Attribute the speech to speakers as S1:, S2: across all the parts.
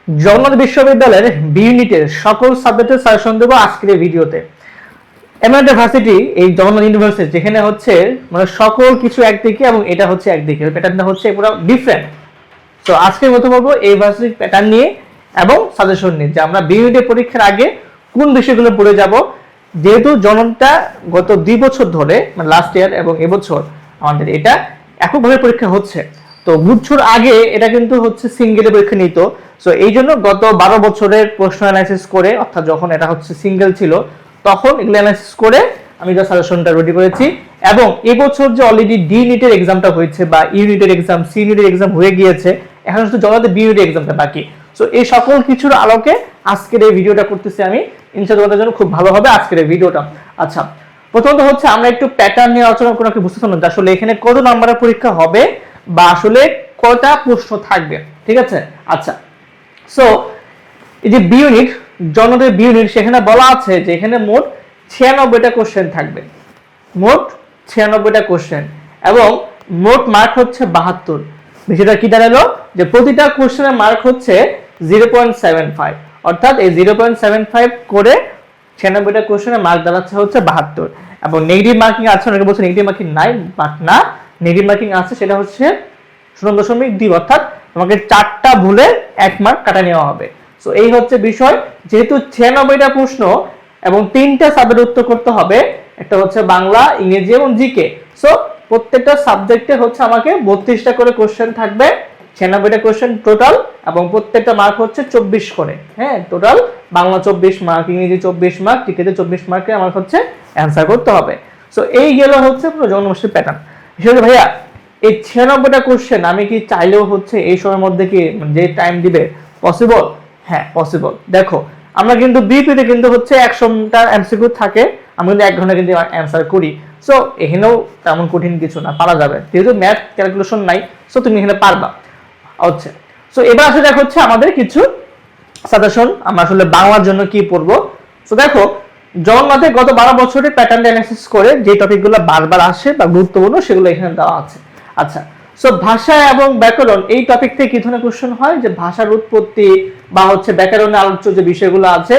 S1: জগন্নাথ বিশ্ববিদ্যালয়ের বি ইউনিটের সকল সাবজেক্টের সাজেশন দেবো আজকের এই ভিডিওতে। এমএনএ ভার্সিটি, এই জগন্নাথ ইউনিভার্সিটি, যেখানে হচ্ছে মানে সকল কিছু একদিকে এবং এটা হচ্ছে একদিকে, প্যাটার্নটা হচ্ছে পুরো ডিফারেন্ট। তো আজকের মতো বলবো এই ভার্সিটির প্যাটার্ন নিয়ে এবং সাজেশন নিয়ে, যে আমরা বি ইউনিটের পরীক্ষার আগে কোন বিষয়গুলো পড়ে যাব। যেহেতু জননটা গত 2 বছর ধরে মানে লাস্ট ইয়ার এবং এবছর আমাদের এটা এককভাবে পরীক্ষা হচ্ছে, তো গুচ্ছর আগে এটা কিন্তু হচ্ছে সিঙ্গেলে পরীক্ষা নিত। সো এই জন্য গত 12 বছরের প্রশ্ন অ্যানালাইসিস করে, অর্থাৎ যখন এটা হচ্ছে সিঙ্গেল ছিল তখন এগুলো অ্যানালাইসিস করে আমি যা সাজেশনটা রেডি করেছি। এবং এবছর যে অলরেডি ডি ইউনিটের এক্সামটা হয়েছে বা ইউনিটের এক্সাম, সি ইউনিটের এক্সাম হয়ে গিয়েছে, এখন শুধু জগন্নাথ বি ইউনিটের এক্সামটা বাকি। সো এই সকল কিছুর আলোকে আজকের এই ভিডিওটা করতেছি আমি, ইনশাআল্লাহ তোমাদের জন্য খুব ভালো হবে আজকের এই ভিডিওটা। আচ্ছা, প্রথমত হচ্ছে আমরা একটু প্যাটার্ন নিয়ে আলোচনা করে বুঝতে পারলাম যে আসলে এখানে কত নাম্বারের পরীক্ষা হবে বা আসলে কয়টা প্রশ্ন থাকবে, ঠিক আছে। আচ্ছা, সো এই যে বি ইউনিট, জগন্নাথের বি ইউনিট, সেখানে বলা আছে যে এখানে মোট 96টা কোশ্চেন থাকবে, মোট 96টা কোশ্চেন, এবং মোট মার্ক হচ্ছে 72। বিষয়টা কি দাঁড়ালো যে প্রতিটা কোশ্চেনের মার্ক হচ্ছে 0.75, অর্থাৎ এই 0.75 করে 96টা কোশ্চেনের মার্ক দাঁড়াচ্ছে হচ্ছে 72। এবং নেগেটিভ মার্কিং আছে, অনেকে বলছে নেগেটিভ মার্কিং নাই, বাট না, নেগেটিভ মার্কিং আছে, সেটা হচ্ছে 0.2, অর্থাৎ তোমাকে 4টা ভুলে 1 মার্ক কাটা নেওয়া হবে। সো এই হচ্ছে বিষয়। যেহেতু 96টা প্রশ্ন এবং 3টা সাবজেক্ট উত্তর করতে হবে, একটা হচ্ছে বাংলা, ইংরেজি এবং জিকে। সো প্রত্যেকটা সাবজেক্টে হচ্ছে আমাকে 32টা করে কোশ্চেন থাকবে, 96টা কোশ্চেন টোটাল, এবং প্রত্যেকটা মার্ক হচ্ছে 24 করে। হ্যাঁ, টোটাল বাংলা 24 মার্ক, ইংরেজি 24 মার্ক, জিকেতে 24 মার্কে আমার হচ্ছে অ্যান্সার করতে হবে। সো এই গেল হচ্ছে পুরো জগন্নাথের প্যাটার্ন। বিষয়টা ভাইয়া, এই 96টা কোশ্চেন আমি কি চাইলেও হচ্ছে এই সময়ের মধ্যে কি যে টাইম দিবে পসিবল? হ্যাঁ, পসিবল। দেখো, আমরা কিন্তু বিপিতে কিন্তু হচ্ছে 100টা এমসিকিউ থাকে, আমরা কিন্তু 1 ঘন্টা কিন্তু অ্যান্সার করি। সো এখানেও তেমন কঠিন কিছু না, পারা যাবে, যেহেতু ম্যাথ ক্যালকুলেশন নাই। সো তুমি এখানে পারবা হচ্ছে। সো এবার আসলে দেখো হচ্ছে আমাদের কিছু সাজেশন, আমরা আসলে বাংলার জন্য কি পড়বো। সো দেখো, জগন্নাথের গত 12 বছরের প্যাটার্ন অ্যানালাইসিস করে যে টপিকগুলো বারবার আসে বা গুরুত্বপূর্ণ সেগুলো এখানে দেওয়া আছে। আচ্ছা, সো ভাষা এবং ব্যাকরণ, এই টপিক থেকে কি ধরনের কোশ্চেন হয়, যে ভাষার উৎপত্তি বা হচ্ছে ব্যাকরণে আলোচ্য যে বিষয়গুলো আছে,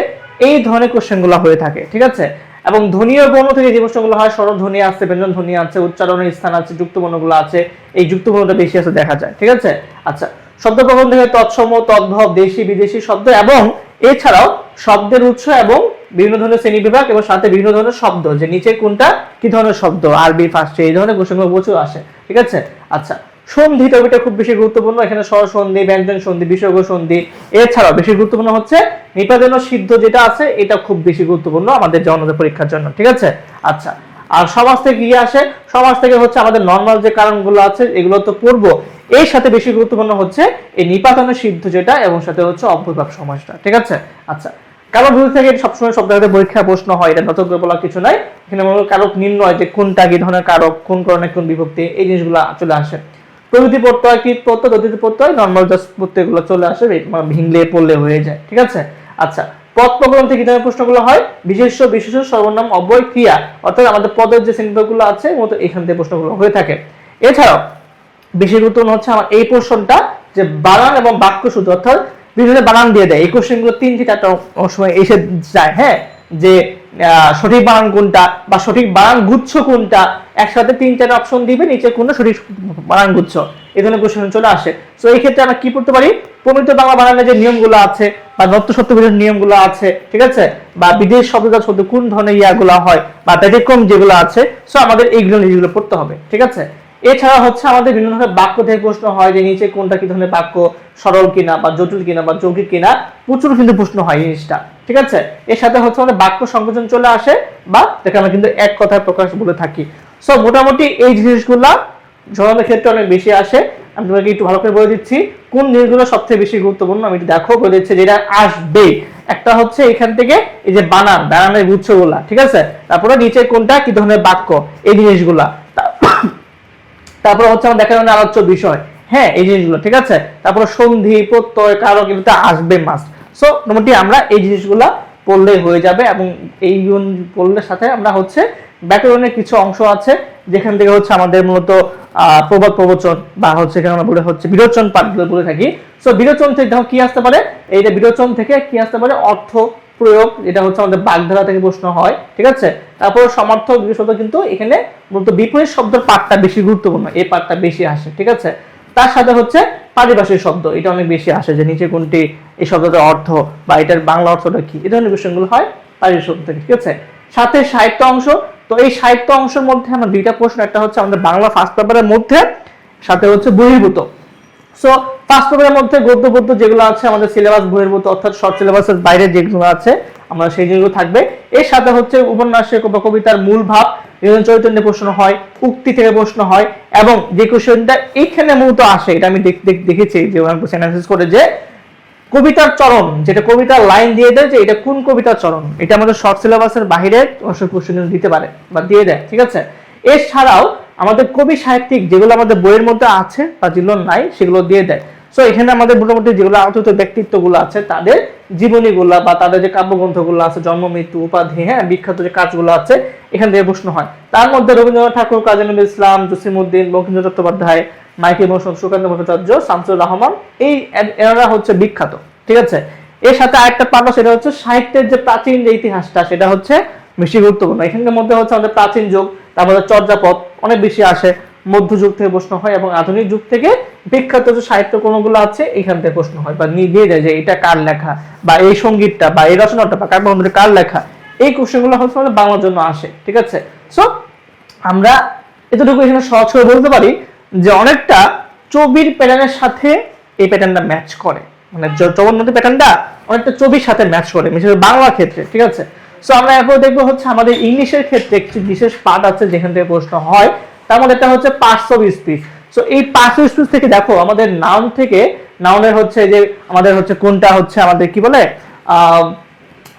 S1: এই ধরনের কোশ্চেনগুলো হয়ে থাকে, ঠিক আছে। এবং ধ্বনি ও বর্ণ থেকে যে প্রশ্নগুলো হয়, স্বরধ্বনি আছে, ব্যঞ্জন ধ্বনি আছে, উচ্চারণের স্থান আছে, যুক্তবর্ণগুলো আছে, এই যুক্তবর্ণটা বেশি আছে দেখা যায়, ঠিক আছে। আচ্ছা, শব্দ প্রবন্ধ থেকে তৎসম, তদ্ভব, দেশি বিদেশি শব্দ, এবং এছাড়াও শব্দের উৎস এবং বিভিন্ন ধরনের শ্রেণী বিভাগ, এবং সাথে বিভিন্ন ধরনের শব্দ, যে নিচে কোনটা কি ধরনের শব্দ, আরবি, ফার্সি, এই ধরনের কোশ্চেনগুলো প্রচুর আসে, ঠিক আছে। আচ্ছা, সন্ধি টপিকটা খুব বেশি গুরুত্বপূর্ণ, এখানে স্বর সন্ধি, ব্যঞ্জন সন্ধি, বিসর্গ সন্ধি, এছাড়াও বেশি গুরুত্বপূর্ণ হচ্ছে নিপাতন সিদ্ধ যেটা আছে, এটা খুব বেশি গুরুত্বপূর্ণ আমাদের জগন্নাথ পরীক্ষার জন্য, ঠিক আছে। আচ্ছা, আর সমাজ থেকে কি আসে, সমাজ থেকে হচ্ছে আমাদের নরমাল যে কারণগুলো আছে এগুলো তো পড়বো, এর সাথে বেশি গুরুত্বপূর্ণ হচ্ছে এই নিপাতনের সিদ্ধ যেটা, এবং সাথে হচ্ছে অব্যয়ভাব সমাসটা, ঠিক আছে। আচ্ছা, কারক বিভাগ থেকে সবসময় সব জায়গাতে পরীক্ষা প্রশ্ন হয়, এটা নতুন করে বলা কিছু নাই। এখানে কারক নির্ণয়, যে কোনটা কি ধরনের কারক, কোন কারণে কোন বিভক্তি, এই জিনিসগুলো চলে আসে। প্রকৃতি প্রত্যয়, কৃত প্রত্যয়, তদ্ধিত প্রত্যয়, নরমাল জাস্ট প্রত্যয়গুলো চলে আসে, ভিংলে পড়লে হয়ে যায়, ঠিক আছে। আচ্ছা, পদ প্রকরণ থেকে কি ধরনের প্রশ্নগুলো হয়, বিশেষ্য, বিশেষ্য, সর্বনাম, অব্যয়, ক্রিয়া, অর্থাৎ আমাদের পদের যে শ্রেণীবিভাগগুলো আছে মতো এখান থেকে প্রশ্নগুলো হয়ে থাকে। এছাড়াও বেশি গুরুত্বপূর্ণ হচ্ছে আমার এই প্রশ্নটা, যে বানান এবং বাক্য শুদ্ধ, অর্থাৎ বিভিন্ন বানান দিয়ে দেয়। এই কোশ্চেনগুলো 3 থেকে 4টা সময় এসে যায়, হ্যাঁ, যে সঠিক বানান কোনটা বা সঠিক বানান গুচ্ছ কোনটা, একসাথে 3-4 অপশন দিবে, নিচে কোনটা সঠিক বানান গুচ্ছ, এই ধরনের কোশ্চেন চলে আসে। সো এই ক্ষেত্রে আমরা কি পড়তে পারি, প্রমিত বাংলা বানানের যে নিয়মগুলো আছে বা নত্য সত্যবিধের নিয়মগুলো আছে, ঠিক আছে, বা বিদেশ শব্দটা শব্দ কোন ধরনের ইয়াগুলো হয় বা ব্যতিক্রম যেগুলো আছে, সো আমাদের এইগুলো নিজেগুলো পড়তে হবে, ঠিক আছে। এছাড়া হচ্ছে আমাদের বিভিন্ন ধরনের বাক্য থেকে প্রশ্ন হয়, যে নিচে কোনটা কি ধরনের বাক্য, সরল কিনা বা জটিল কিনা বা যৌগিক কিনা, প্রচুর কিন্তু প্রশ্ন হয় জিনিসটা, ঠিক আছে। এর সাথে হচ্ছে আমাদের বাক্য সংকোচন চলে আসে, বা যেটা আমরা কিন্তু এক কথায় প্রকাশ বলে থাকি। সো মোটামুটি এই জিনিসগুলা জগন্নাথের ক্ষেত্রে অনেক বেশি আসে। আমি তোমাকে একটু ভালো করে বলে দিচ্ছি কোন জিনিসগুলো সবচেয়ে বেশি গুরুত্বপূর্ণ, আমি দেখো বলে দিচ্ছি যেটা আসবে। একটা হচ্ছে এখান থেকে এই যে বানানের গুচ্ছগুলা, ঠিক আছে, তারপরে নিচে কোনটা কি ধরনের বাক্য, এই জিনিসগুলা, তারপর হচ্ছে আমার ব্যাকরণের আলোচ্য বিষয়, হ্যাঁ, এই জিনিসগুলো, ঠিক আছে। তারপর সন্ধি, প্রত্যয়, কারক, এগুলো আসবে মাস্ট। সো মোটামুটি আমরা এই জিনিসগুলা পড়লে হয়ে যাবে, এবং এই পড়লে সাথে আমরা হচ্ছে ব্যাকরণের কিছু অংশ আছে যেখান থেকে হচ্ছে আমাদের মূলত প্রবাদ প্রবচন বা হচ্ছে এখানে আমরা বলে হচ্ছে বিরোচন পাঠগুলো বলে থাকি। সো বিরোচন থেকে দেখো কি আসতে পারে, এইটা বিরোচন থেকে কি আসতে পারে, অর্থ প্রয়োগ, এটা হচ্ছে আমাদের বাগধারা থেকে প্রশ্ন হয়, ঠিক আছে। তারপর সমার্থক শব্দ, কিন্তু এখানে মূলত বিপরীত শব্দের পাঠটা বেশি গুরুত্বপূর্ণ, এই পাঠটা বেশি আসে, ঠিক আছে। তার সাথে হচ্ছে পারিভাষিক শব্দ, এটা অনেক বেশি আসে, যে নিচে কোনটি, এই শব্দটার অর্থ বা এটার বাংলা অর্থটা কি, এই ধরনের বিষয়গুলো হয় পারিভাষিক শব্দ থেকে, ঠিক আছে। সাথে সাহিত্য অংশ, তো এই সাহিত্য অংশের মধ্যে আমরা দুইটা প্রশ্ন, একটা হচ্ছে আমাদের বাংলা ফার্স্ট পেপারের মধ্যে, সাথে হচ্ছে বহির্ভূত। সো ফার্স্ট পেপারের মধ্যে গদ্য পদ্য যেগুলো আছে আমাদের সিলেবাস বহির্ভূত, অর্থাৎ শর্ট সিলেবাসের বাইরে যেগুলো আছে আমরা সেই যেগুলো থাকবে। এর সাথে হচ্ছে উপন্যাসের বা কবিতার মূল ভাব, চরিত্র নিয়ে প্রশ্ন হয়, উক্তি থেকে প্রশ্ন হয়, এবং যে কোশ্চেনটা এখানে মূলত আসে, এটা আমি দেখেছি যে অ্যানালাইসিস করে, যে কবিতার চরণ, যেটা কবিতার লাইন দিয়ে দেয় যে এটা কোন কবিতার চরণ, এটা আমাদের শর্ট সিলেবাসের বাইরে কোশ্চেন দিতে পারে বা দিয়ে দেয়, ঠিক আছে। এছাড়াও আমাদের কবি সাহিত্যিক যেগুলো আমাদের বইয়ের মধ্যে আছে বা যেগুলো নাই সেগুলো দিয়ে দেয়। সো এখানে আমাদের মোটামুটি যেগুলো আলোচিত ব্যক্তিত্বগুলো আছে তাদের জীবনীগুলা বা তাদের যে কাব্যগ্রন্থগুলো আছে, জন্ম মৃত্যু উপাধি, হ্যাঁ, বিখ্যাত যে কাজগুলো আছে, এখান থেকে প্রশ্ন হয়। তার মধ্যে রবীন্দ্রনাথ ঠাকুর, কাজী নজরুল ইসলাম, জসিমউদ্দিন, বঙ্কিমচন্দ্র চট্টোপাধ্যায়, মাইকেল মধুসূদন, সুকান্ত ভট্টাচার্য, শামসুর রহমান, এই এনারা হচ্ছে বিখ্যাত, ঠিক আছে। এর সাথে আরেকটা পার্ট, সেটা হচ্ছে সাহিত্যের যে প্রাচীন যে ইতিহাসটা, সেটা হচ্ছে বেশি গুরুত্বপূর্ণ। এখানের মধ্যে হচ্ছে আমাদের প্রাচীন যুগ, তারপরে চর্যাপদ অনেক বেশি আসে, মধ্যযুগ থেকে প্রশ্ন হয়, এবং আধুনিক যুগ থেকে বিখ্যাত যে সাহিত্য কোনগুলো আছে এখান থেকে প্রশ্ন হয় বা দিয়ে যায় যে এটা কার লেখা, বা এই সঙ্গীতটা বা এই রচনাটা বা কাব্যগ্রন্থটা কার লেখা, এই কোশ্চেনগুলো হচ্ছে আমাদের বাংলার জন্য আসে, ঠিক আছে। সো আমরা এতটুকু এখানে সহজ করে বলতে পারি যে অনেকটা ছবির প্যাটার্নের সাথে এই প্যাটার্নটা ম্যাচ করে, মানে জগন্নাথের প্যাটার্নটা অনেকটা ছবির সাথে ম্যাচ করে, বিশেষ বাংলা ক্ষেত্রে, ঠিক আছে। সো আমরা এরপর দেখবো হচ্ছে আমাদের ইংলিশের ক্ষেত্রে কিছু বিশেষ পার্ট আছে যেখান থেকে প্রশ্ন হয়, তার মধ্যে একটা হচ্ছে পার্টস অফ স্পিচ। সো এই পার্টস অফ স্পিচ থেকে দেখো আমাদের নাউন থেকে, নাউনের হচ্ছে যে আমাদের হচ্ছে কোনটা হচ্ছে আমাদের কি বলে,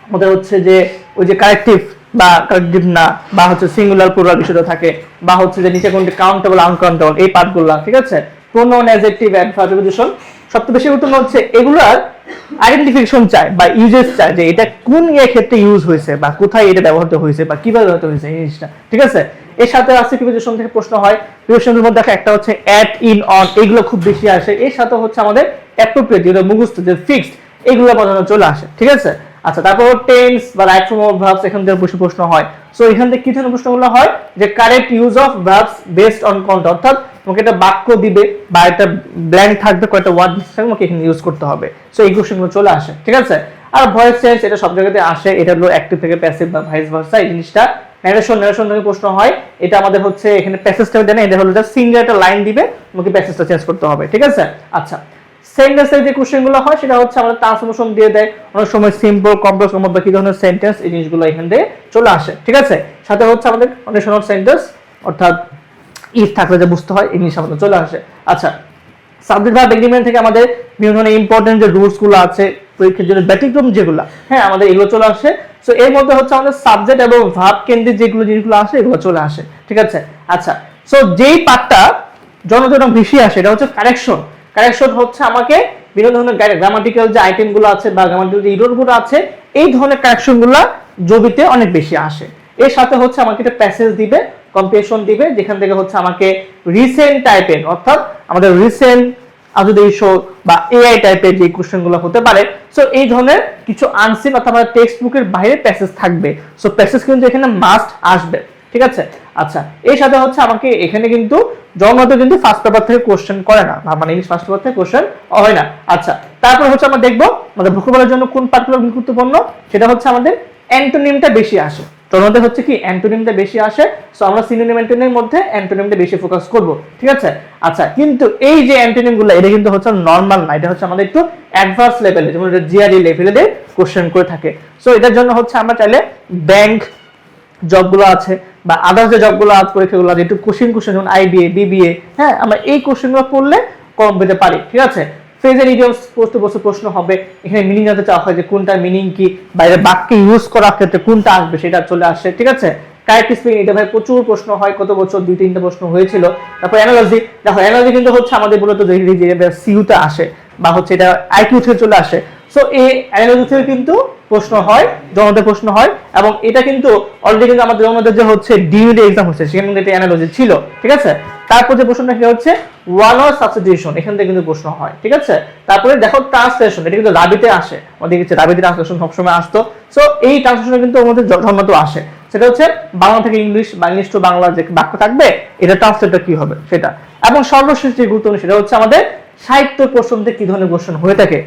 S1: আমাদের হচ্ছে যে ওই যে কারেক্টিভ বা কারেক্টিভ না, বা হচ্ছে সিঙ্গুলার প্লুরাল বিষয়টা থাকে, বা হচ্ছে যে নিচে কোনটি কাউন্টেবল আনকাউন্টেবল, এই পার্টগুলো, ঠিক আছে। প্রোনাউন, অ্যাডজেক্টিভ, অ্যাডভার্ব, প্রিপোজিশন, সবচেয়ে বেশি গুরুত্বপূর্ণ হচ্ছে এগুলার আইডেন্টিফিকেশন চাই বা ইউজেস চাই, যে এটা কোন ক্ষেত্রে ইউজ হয়েছে বা কোথায় এটা ব্যবহৃত হয়েছে বা কিভাবে ব্যবহৃত হয়েছে এই জিনিসটা, ঠিক আছে। এর সাথে আছে প্রিপোজিশন থেকে প্রশ্ন হয়, প্রিপোজিশনের মধ্যে দেখো একটা হচ্ছে অ্যাট, ইন, অন, এগুলো খুব বেশি আসে। এর সাথে হচ্ছে আমাদের অ্যাপ্রোপ্রিয়েট, যেটা মুখস্থ, যে ফিক্সড, এগুলো পর্যন্ত চলে আসে, ঠিক আছে। আচ্ছা, তারপর টেন্স বা রাইট ফর্ম অফ ভার্বস, এখান থেকে বেশি প্রশ্ন হয়। সো এখান থেকে কি ধরনের প্রশ্নগুলো হয়, যে correct use of verbs based on content, অর্থাৎ তোমাকে একটা বাক্য দিবে বা একটা ব্ল্যাঙ্ক থাকবে, কয়েকটা ওয়ার্ড তোমাকে এখানে ইউজ করতে হবে। সো এই কোশ্চেনগুলো চলে আসে, ঠিক আছে। আর ভয়েস চেঞ্জ, এটা সব জায়গাতে আসে, এটা হলো অ্যাক্টিভ থেকে প্যাসিভ বা ভাইস ভার্সা, এই জিনিসটা। ন্যারেশন থেকে প্রশ্ন হয়, এটা আমাদের হচ্ছে এখানে প্যাসেজটা দেয় না, এটা হলো জাস্ট সিঙ্গেল একটা লাইন দিবে, তোমাকে প্যাসেজটা চেঞ্জ করতে হবে, ঠিক আছে। আচ্ছা, সেন্টেন্সের যে কোশ্চেনগুলো হয় সেটা হচ্ছে আমাদের ট্রান্সফরমেশন দিয়ে দেয়, অনেক সময় সিম্পল, কমপ্লেক্স, বা কি ধরনের সেন্টেন্স, এই জিনিসগুলো এখান থেকে চলে আসে, ঠিক আছে। সাথে হচ্ছে আমাদের কন্ডিশনাল সেন্টেন্স, অর্থাৎ ইফ থাকলে যে বুঝতে হয়, এই জিনিস আমাদের চলে আসে। আচ্ছা, সাবজেক্ট ভার্ব এগ্রিমেন্ট থেকে আমাদের বিভিন্ন ধরনের ইম্পর্টেন্ট যে রুলস গুলো আছে পরীক্ষার জন্য ব্যতিক্রম যেগুলো, হ্যাঁ, আমাদের এগুলো চলে আসে। সো এর মধ্যে হচ্ছে আমাদের সাবজেক্ট এবং ভার্ব কেন্দ্রিক যেগুলো জিনিসগুলো আসে এগুলো চলে আসে, ঠিক আছে। আচ্ছা, সো যেই পার্টটা জনজনক বেশি আসে এটা হচ্ছে কারেকশন। কারেকশন হচ্ছে আমাকে বিভিন্ন ধরনের গ্রামাটিক্যাল যে আইটেমগুলো আছে বা গ্রামাটিক্যাল যে ইররগুলো আছে, এই ধরনের কারেকশনগুলো জবিতে অনেক বেশি আসে। এর সাথে হচ্ছে আমাকে একটা প্যাসেজ দিবে, কম্পিটিশন দিবে, যেখান থেকে হচ্ছে আমাকে রিসেন্ট টাইপের, অর্থাৎ আমাদের রিসেন্ট আধুনিক ইস্যু বা এআই টাইপের যে কোশ্চেনগুলো হতে পারে। সো এই ধরনের কিছু আনসিন অর্থাৎ আমাদের টেক্সট বুকের বাইরে প্যাসেজ থাকবে। সো প্যাসেজ কিন্তু এখানে মাস্ট আসবে, ঠিক আছে। আচ্ছা, এর সাথে হচ্ছে আমাকে এখানে কিন্তু জন্মত কিন্তু ফার্স্ট পেপার থেকে কোশ্চেন করে না, মানে ইংলিশ ফার্স্ট পেপার থেকে কোশ্চেন হয় না। আচ্ছা, তারপর হচ্ছে আমরা দেখবো আমাদের ভোকাবুলারির জন্য কোন পার্টগুলো গুরুত্বপূর্ণ, সেটা হচ্ছে আমাদের অ্যান্টোনিমটা বেশি আসে। জন্মতে হচ্ছে কি অ্যান্টোনিমটা বেশি আসে। সো আমরা সিনোনিম অ্যান্টোনিমের মধ্যে অ্যান্টোনিমটা বেশি ফোকাস করব, ঠিক আছে। আচ্ছা, কিন্তু এই যে অ্যান্টোনিমগুলো এটা কিন্তু হচ্ছে নরমাল না, এটা হচ্ছে আমাদের একটু অ্যাডভান্স লেভেলে, যেমন এটা জিআরই লেভেলে কোশ্চেন করে থাকে। সো এটার জন্য হচ্ছে আমরা চাইলে ব্যাংক জবগুলো আছে বা আদার্স যে জবগুলো আছে পরীক্ষাগুলো আছে, একটু কোশ্চেন যেমন আইবিএ, বিবিএ, হ্যাঁ, আমরা এই কোশ্চেনগুলো করলে কম পেতে পারি, ঠিক আছে। ফ্রেজাল ইডিয়মস প্রশ্ন হবে, এখানে মিনিং জানতে চাওয়া হয় যে কোনটার মিনিং কি, বাইরে বাক্যে ইউজ করার ক্ষেত্রে কোনটা আসবে সেটা চলে আসে, ঠিক আছে। কারেক্ট স্পেলিং, এটা ভাই প্রচুর প্রশ্ন হয়, কত বছর 2-3টা প্রশ্ন হয়েছিল। তারপর অ্যানালজি, দেখো অ্যানালজি কিন্তু হচ্ছে আমাদের মূলত সিইউতে আসে বা হচ্ছে এটা আইকিউ থেকে চলে আসে। সো এই অ্যানালজি থেকে কিন্তু প্রশ্ন হয়, জনদের প্রশ্ন হয়, এবং এটা কিন্তু অলরেডি কিন্তু আমাদের জনদের যে হচ্ছে ডিউটি এক্সাম হচ্ছে সেখানে কিন্তু এটা অ্যানালজি ছিল, ঠিক আছে। তারপর যে প্রশ্নটা কি হচ্ছে ওয়ান ওয়ার্ড সাবস্টিটিউশন, এখান থেকে কিন্তু প্রশ্ন হয়, ঠিক আছে। তারপরে দেখো ট্রান্সলেশন, এটা কিন্তু রাবিতে আসে, আমাদের কাছে রাবিতে ট্রান্সলেশন সবসময় আসতো। সো এই ট্রান্সলেশন কিন্তু আমাদের জন্মত আসে, সেটা হচ্ছে বাংলা থেকে ইংলিশ বা ইংলিশ টু বাংলা যে বাক্য থাকবে এটা ট্রান্সলেটটা কি হবে সেটা। এবং সর্বশেষ যে গুরুত্বপূর্ণ সেটা হচ্ছে আমাদের সাহিত্য প্রশ্ন থেকে কি ধরনের কোশ্চেন হয়ে থাকে।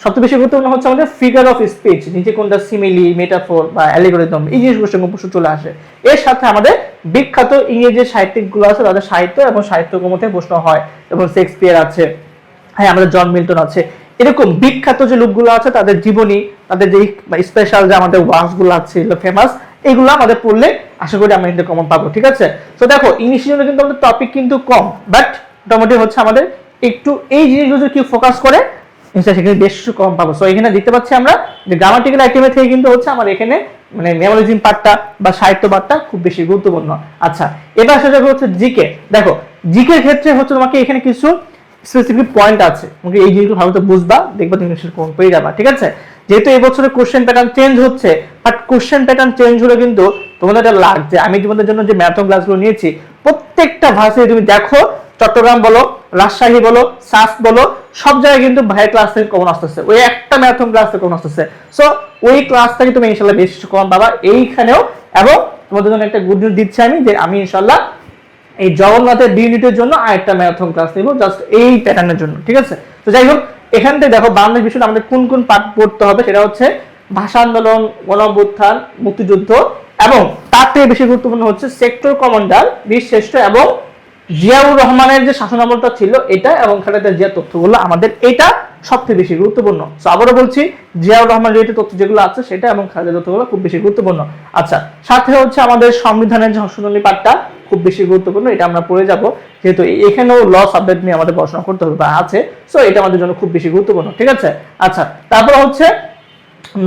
S1: সবচেয়ে বেশি গুরুত্বপূর্ণ হচ্ছে আমাদের ফিগার অফ স্পিচ, নিচে কোনটা সিমিলি, মেটাফোর বা অ্যালিগরিদম, এই জিনিসগুলো প্রশ্ন চলে আসে। এর সাথে আমাদের বিখ্যাত ইংরেজি সাহিত্যিকগুলো আছে তাদের সাহিত্য এবং সাহিত্যকর্ম থেকে প্রশ্ন হয়, এবং শেক্সপিয়ার আছে, হ্যাঁ আমাদের জন মিল্টন আছে, এরকম বিখ্যাত যে লোকগুলো আছে তাদের জীবনী, তাদের যে স্পেশাল যে আমাদের ওয়ার্কস গুলো আছে ফেমাস, এগুলো আমাদের পড়লে আশা করি আমরা কিন্তু কমন পাবো, ঠিক আছে। তো দেখো ইংলিশের জন্য কিন্তু আমাদের টপিক কিন্তু কম, বাট মোটামুটি হচ্ছে আমাদের একটু এই জিনিসগুলো কি ফোকাস করে সেখানে বেশ কম পাবো। সো এখানে দেখতে পাচ্ছি আমরা যে গ্রামাটিক্যাল আইটেমের থেকে কিন্তু হচ্ছে আমার এখানে মানে মেমোরিজিম পার্টটা বা সাহিত্য পার্টটা খুব বেশি গুরুত্বপূর্ণ। আচ্ছা, এবার আসা যাবে হচ্ছে জিকে। দেখো জিকে ক্ষেত্রে হচ্ছে তোমাকে এখানে কিছু স্পেসিফিক পয়েন্ট আছে, তোমাকে এই জিনিসগুলো ভালো বুঝবা, দেখবা তুমি কোন পেয়ে যাবা, ঠিক আছে। যেহেতু এই বছরের কোশ্চেন প্যাটার্ন চেঞ্জ হচ্ছে, বাট কোশ্চেন প্যাটার্ন চেঞ্জ হলে কিন্তু তোমাদের একটা লাগছে, আমি তোমাদের জন্য যে ম্যারাথন ক্লাসগুলো নিয়েছি প্রত্যেকটা ভাষায় তুমি দেখো, চট্টগ্রাম বলো, রাজশাহী বলো, সাস বলো, সব জায়গায় কিন্তু ভাইয়ের ক্লাস থেকে কমন আসতেছে, ওই একটা ম্যারাথন ক্লাস থেকে কমন আসতেছে। সো ওই ক্লাস থেকে তুমি ইনশাল্লাহ বেশ কমন পাবা এইখানেও। এবং তোমাদের জন্য একটা গুড নিউজ দিচ্ছি আমি, যে আমি ইনশাল্লাহ এই জগন্নাথের বি ইউনিটের জন্য আরেকটা ম্যারাথন ক্লাস নেব জাস্ট এই প্যাটার্নের জন্য, ঠিক আছে। তো যাই হোক, এখান থেকে দেখো বাংলাদেশ বিষয়টা আমাদের কোন কোন পার্ট পড়তে হবে, সেটা হচ্ছে ভাষা আন্দোলন, গণঅভ্যুত্থান, মুক্তিযুদ্ধ, এবং তার থেকে বেশি গুরুত্বপূর্ণ হচ্ছে সেক্টর কমান্ডার বীর শ্রেষ্ঠ এবং জিয়াউর রহমানের যে শাসনামলটা ছিল এটা, এবং খালেদা জিয়ার তথ্যগুলো আমাদের এটা সবচেয়ে বেশি গুরুত্বপূর্ণ। তো আবারও বলছি, জিয়াউর রহমান রিলেটেড তথ্য যেগুলো আছে সেটা এবং খালেদার তথ্যগুলো খুব বেশি গুরুত্বপূর্ণ। আচ্ছা, সাথে হচ্ছে আমাদের সংবিধানের যে সংশোধনী পার্টটা খুব বেশি গুরুত্বপূর্ণ, এটা আমরা পড়ে যাব, যেহেতু এখানেও ল সাবজেক্ট নিয়ে আমাদের পড়াশোনা করতে হবে বা আছে। সো এটা আমাদের জন্য খুব বেশি গুরুত্বপূর্ণ, ঠিক আছে। আচ্ছা, তারপর হচ্ছে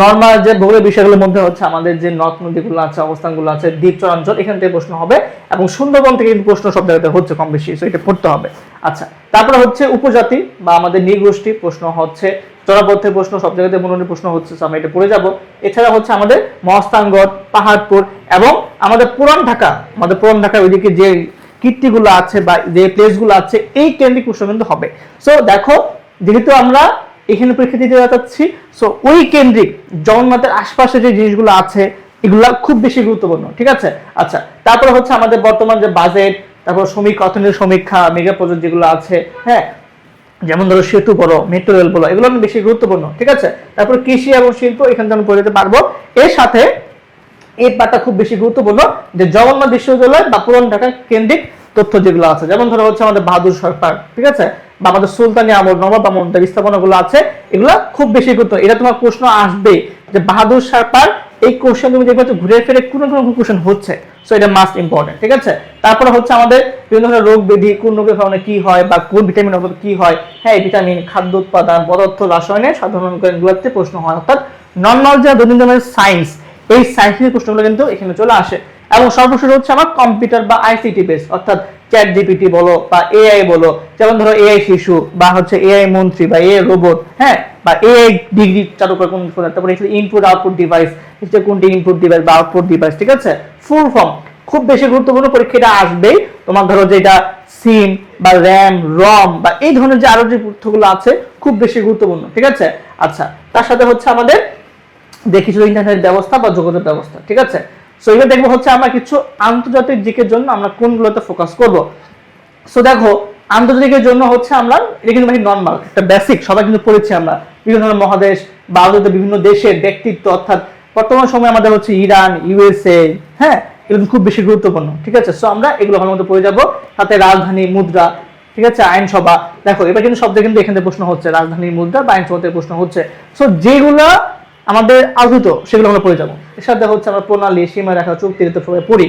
S1: নর্মাল যে ভূগোলের বিষয়গুলোর মধ্যে হচ্ছে আমাদের যে নদ নদীগুলো আছে, অবস্থানগুলো আছে, দ্বীপ চরাঞ্চল, এখান থেকে প্রশ্ন হবে, এবং সুন্দরবন থেকে কিন্তু প্রশ্ন সব জায়গাতে হচ্ছে কম বেশি, সো এটা পড়তে হবে। আচ্ছা, তারপরে হচ্ছে উপজাতি বা আমাদের নৃগোষ্ঠী প্রশ্ন হচ্ছে, চরাপথের প্রশ্ন সব জায়গাতে মনোনীত প্রশ্ন হচ্ছে, সো আমরা এটা পড়ে যাব। এছাড়া হচ্ছে আমাদের মহাস্থানগড়, পাহাড়পুর, এবং আমাদের পুরান ঢাকা, আমাদের পুরান ঢাকার ওইদিকে যে কীর্তিগুলো আছে বা যে প্লেসগুলো আছে এই কেন্দ্রিক প্রশ্ন কিন্তু হবে। সো দেখো, যেহেতু আমরা এখানে পরীক্ষা দিতে যাচ্ছি, সো ওই কেন্দ্রিক জগন্নাথের আশপাশে যে জিনিসগুলো আছে এগুলা খুব বেশি গুরুত্বপূর্ণ, ঠিক আছে। আচ্ছা, তারপরে হচ্ছে আমাদের বর্তমান যে বাজেট, তারপর শ্রমিক অর্থনীতি সমীক্ষা, মেগা প্রজেক্ট যেগুলো আছে, হ্যাঁ যেমন ধরো সেতু বলো, মেট্রো রেল বলো, এগুলো বেশি গুরুত্বপূর্ণ, ঠিক আছে। তারপর কৃষি এবং শিল্প, এখান থেকে আমি পড়ে যেতে পারবো। এর সাথে এই পার্টটা খুব বেশি গুরুত্বপূর্ণ, যে জগন্নাথ বিশ্ববিদ্যালয় বা পুরান ঢাকা কেন্দ্রিক তথ্য যেগুলো আছে, যেমন ধরো হচ্ছে আমাদের বাহাদুর সরকার, ঠিক আছে, বা আমাদের সুলতানি আমল, নবাব আমল স্থাপনাগুলো আছে, এগুলো খুব বেশি গুরুত্ব। এটা তোমার প্রশ্ন আসবে যে বাহাদুর সরকার, এই কোশ্চেন তুমি দেখবে ঘুরে ফিরে কোনো কোশ্চেন হচ্ছে, সো এটা মাস্ট ইম্পর্টেন্ট, ঠিক আছে। তারপরে হচ্ছে আমাদের বিভিন্ন ধরনের রোগ ব্যাধি, কোন রোগের কারণে কি হয় বা কোন ভিটামিন কি হয়, হ্যাঁ ভিটামিন, খাদ্য উৎপাদন, পদার্থ, রসায়নের সাধারণ জ্ঞানগুলোতে প্রশ্ন হয়, অর্থাৎ নর্মাল যে দৈনন্দিন সায়েন্স, এই সায়েন্সের প্রশ্নগুলো কিন্তু এখানে চলে আসে। এবং সর্বশেষ হচ্ছে আমার কম্পিউটার বা আইসিটি বেস, অর্থাৎ চ্যাট জিপিটি বলো বা এআই বলো, যেমন ধরো এআই শিশু বা হচ্ছে এআই মন্ত্রী বা এআই রোবট, হ্যাঁ, বা এআই ডিগ্রি চালু করে কোন, তারপরে ইনপুট আউটপুট ডিভাইস, কোনটি ইনপুট ডিভাইস বা আউটপুট ডিভাইস, ঠিক আছে। ফুল ফর্ম খুব বেশি গুরুত্বপূর্ণ, পরীক্ষাটা আসবেই। তোমার ধরো যেটা সিম বা র্যাম, রম বা এই ধরনের যে আরো যে তথ্যগুলো আছে খুব বেশি গুরুত্বপূর্ণ, ঠিক আছে। আচ্ছা, তার সাথে হচ্ছে আমাদের যে কিছু ইন্টারনেট ব্যবস্থা বা যোগাযোগ ব্যবস্থা, ঠিক আছে। সো এবার দেখবো হচ্ছে আমরা কিছু আন্তর্জাতিক দিকের জন্য আমরা কোনগুলোতে ফোকাস করব। সো দেখো, আন্তর্জাতিকের জন্য হচ্ছে আমরা, এটা কিন্তু নর্মাল একটা বেসিক, সবাই কিন্তু পড়েছি আমরা, বিভিন্ন ধরনের মহাদেশ বা বিভিন্ন দেশের ব্যক্তিত্ব, অর্থাৎ বর্তমান সময়ে আমাদের হচ্ছে ইরান, ইউএসএ, হ্যাঁ এগুলো খুব বেশি গুরুত্বপূর্ণ, ঠিক আছে। সো আমরা এগুলো ভালো মতো পড়ে যাবো। সাথে রাজধানী, মুদ্রা, ঠিক আছে, আইনসভা, দেখো এবার কিন্তু শব্দ কিন্তু এখানে প্রশ্ন হচ্ছে, রাজধানী, মুদ্রা বা আইনসভা থেকে প্রশ্ন হচ্ছে। সো যেগুলা আমাদের আলোচিত সেগুলো আমরা পড়ে যাবো। এর সাথে হচ্ছে আমরা প্রণালী, সীমারেখা, চুক্তি পড়ি।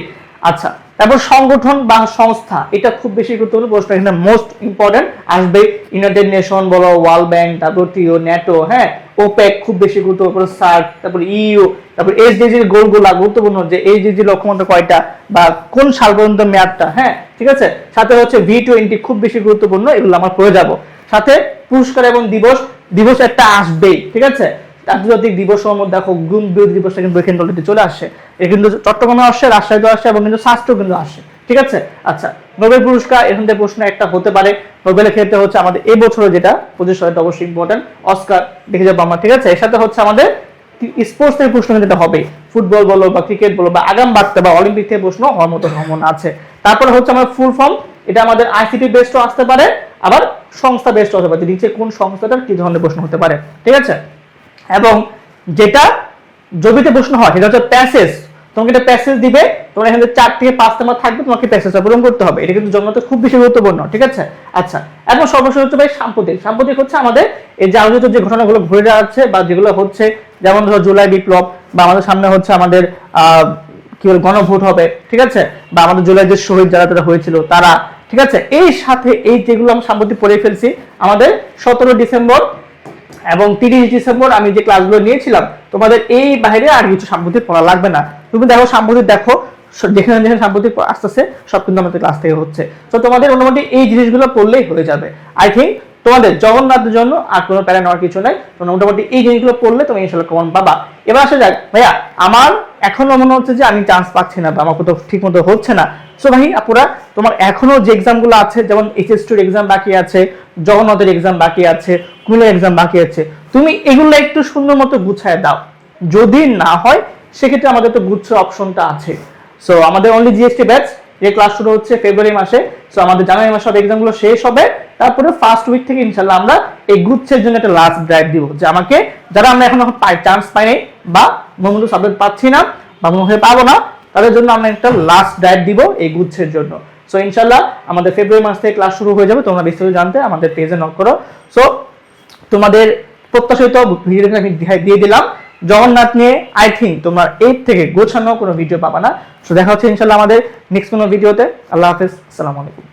S1: আচ্ছা, তারপর সংগঠন বা সংস্থা, এটা খুব বেশি গুরুত্বপূর্ণ প্রশ্ন, এখানে মোস্ট ইম্পর্টেন্ট আসবে। ইউনাইটেড নেশন বলো, ওয়ার্ল্ড ব্যাংক, ডাব্লিউটিও, ন্যাটো, হ্যাঁ ওপেক খুব বেশি গুরুত্বপূর্ণ, সার্ক, তারপর ইইউ, তারপর এসডিজির গোলগুলা গুরুত্বপূর্ণ, যে এইচডিজি লক্ষ্যমাত্রা কয়টা বা কোন সাল পর্যন্ত মেয়াদটা, হ্যাঁ ঠিক আছে। সাথে হচ্ছে V20 খুব বেশি গুরুত্বপূর্ণ, এগুলো আমরা পড়ে যাব। সাথে পুরস্কার এবং দিবস একটা আসবেই, ঠিক আছে। আন্তর্জাতিক দিবসের মধ্যে দেখো গুণ বিরোধী দিবসটা কিন্তু এখানে অলরেডি চলে আসে, এটা কিন্তু চট্টগ্রামে আসছে, রাজশাহীতে আসছে এবং কিন্তু শাস্ত্র কিন্তু আসে, ঠিক আছে। আচ্ছা, নোবেল পুরস্কার এখান থেকে প্রশ্ন একটা হতে পারে। নোবেলের ক্ষেত্রে হচ্ছে আমাদের এই বছরে যেটা 25 সালে অবশ্যই ইম্পর্টেন্ট অস্কার দেখে যাবো আমরা, ঠিক আছে। এর সাথে হচ্ছে আমাদের স্পোর্টস থেকে প্রশ্ন যেটা হবে, ফুটবল বলো বা ক্রিকেট বলো বা আগাম বাড়তে বা অলিম্পিক থেকে প্রশ্ন হওয়ার মতো সম্ভাবনা আছে। তারপরে হচ্ছে আমার ফুল ফর্ম, এটা আমাদের আইসিটি বেসডও আসতে পারে, আবার সংস্থা বেসডও হতে পারে, নিচে কোন সংস্থাটার কি ধরনের প্রশ্ন হতে পারে, ঠিক আছে। এবং যেটা জবিতে প্রশ্ন হয় সেটা হচ্ছে প্যাসেজ, তোমাকে একটা প্যাসেজ দিবে, তোমার এখানে 4 থেকে 5 নাম্বার থাকবে, তোমাকে প্যাসেজটা পূরণ করতে হবে, এটা কিন্তু জন্মতে খুব বেশি গুরুত্বপূর্ণ, ঠিক আছে। আচ্ছা, এবং সর্বশেষ হচ্ছে ভাই সাম্প্রতিক হচ্ছে আমাদের এই যে আলোচিত যে ঘটনাগুলো ঘুরে যাচ্ছে বা যেগুলো হচ্ছে, যেমন ধরো জুলাই বিপ্লব, বা আমাদের সামনে হচ্ছে আমাদের কি বলে গণভোট হবে, ঠিক আছে, বা আমাদের জুলাই যে শহীদ যারা হয়েছিল তারা, ঠিক আছে। এই সাথে এই যেগুলো আমরা সাম্প্রতিক পড়ে ফেলছি, আমাদের 17 ডিসেম্বর এবং 30 ডিসেম্বর আমি যে ক্লাসগুলো নিয়েছিলাম, তোমাদের এই বাইরে আর কিছু সাম্প্রতিক পড়া লাগবে না। তুমি দেখো সাম্প্রতিক দেখো, যেখানে যেখানে সাম্প্রতিক আসতেছে সব কিন্তু আমাদের ক্লাস থেকে হচ্ছে। তো তোমাদের মোটামুটি এই জিনিসগুলো পড়লেই হয়ে যাবে। আই থিঙ্ক তোমাদের জগন্নাথের জন্য আর কোনো প্যারা নেওয়ার কিছু নাই, তোমরা মোটামুটি এই জিনিসগুলো পড়লে তুমি ইনশাআল্লাহ কমন পাবা। এবার আসা যাক ভাইয়া, আমার এখনো মনে হচ্ছে যে আমি চান্স পাচ্ছি না বা আমার কোথাও ঠিক মতো হচ্ছে না। সো ভাই আপুরা, তোমার এখনো যে এক্সামগুলো আছে, যেমন HS2 এর এক্সাম বাকি আছে, জগন্নাথের এক্সাম বাকি আছে, কুমিল্লার এক্সাম বাকি আছে, তুমি এগুলো একটু সুন্দর মতো গুছায় দাও। যদি না হয় সেক্ষেত্রে আমাদের তো গুচ্ছ অপশনটা আছে। সো আমাদের অনলি জিএসটি ব্যাচ, যে ক্লাস শুরু হচ্ছে ফেব্রুয়ারি মাসে, সো আমাদের জানুয়ারি মাসে সব এক্সামগুলো শেষ হবে, তারপরে ফার্স্ট উইক থেকে ইনশাআল্লাহ আমরা এই গুচ্ছের জন্য একটা লাস্ট ড্রাইভ দিব, যে আমাকে যারা আমরা এখনো চান্স পাই নাই বা মূলত সাবজেক্ট পাচ্ছি না বা মনে হয় পাবো না, তাদের জন্য আমরা একটা লাস্ট ড্রাইভ দিব এই গুচ্ছের জন্য। সো ইনশাআল্লাহ আমাদের ফেব্রুয়ারি মাস থেকে ক্লাস শুরু হয়ে যাবে, তোমরা বিস্তারিত জানতে আমাদের পেজে নক করো। সো তোমাদের প্রত্যাশিত ভিডিওটা আমি দিয়ে দিলাম জগন্নাথ নিয়ে। আই থিঙ্ক তোমরা এর থেকে গোছানো কোনো ভিডিও পাবা না। সো দেখা হচ্ছে ইনশাআল্লাহ আমাদের নেক্সট কোনো ভিডিওতে। আল্লাহ হাফেজ, আসসালামু আলাইকুম।